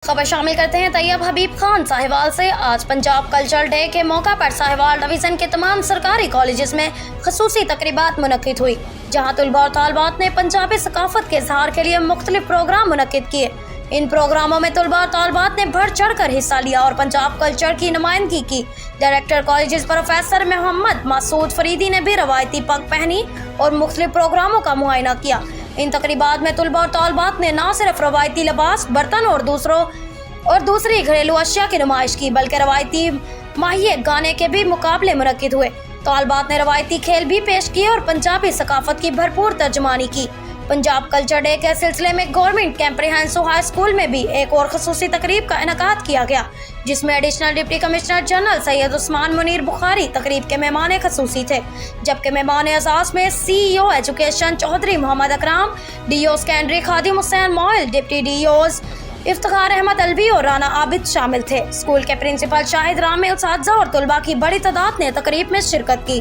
खबर शामिल करते हैं तैयब हबीब खान साहिवाल से। आज पंजाब कल्चर डे के मौका पर साहिवाल डिवीज़न के तमाम सरकारी कॉलेजेस में खसूसी तकरीबात मुनक्किद हुई, जहां तलबा और तालबात ने पंजाबी सकाफत के इजहार के लिए मुख्तलिफ प्रोग्राम मुनक्किद किए। इन प्रोग्रामों में तलबा और तालबात ने बढ़ चढ़ कर हिस्सा लिया और पंजाब कल्चर की नुमाइंदगी की। Director colleges professor Mohammad Masood Faridi ने भी रवायती पग पहनी और मुख्तलिफ प्रोग्रामों का मुआयना किया। इन तकरीबात में तलबा और तालबात ने न सिर्फ रवायती लिबास, बर्तन और दूसरी घरेलू अशिया की नुमाइश की, बल्कि रवायती माहिए गाने के भी मुकाबले मुनक्किद हुए। तालबात ने रवायती खेल भी पेश किए और पंजाबी सकाफत की भरपूर तर्जुमानी की। पंजाब कल्चर डे के सिलसिले में गवर्नमेंट कैंप्रीहेंसिव हाई स्कूल में भी एक और खसूसी तकरीब का इनेकाद किया गया, जिसमें additional deputy commissioner general Syed Usman Munir Bukhari तकरीब के मेहमान खसूसी थे, जबकि मेहमान एजाज में CEO education Chaudhry Mohammad Akram, DO secondary Khadim Hussain Moil, deputy DOs Iftikhar Ahmed Alvi और राना आबिद शामिल थे। स्कूल के प्रिंसिपल शाहिद रामिल, साथीज़ा और तलबा की बड़ी तादाद ने तकरीब में शिरकत की।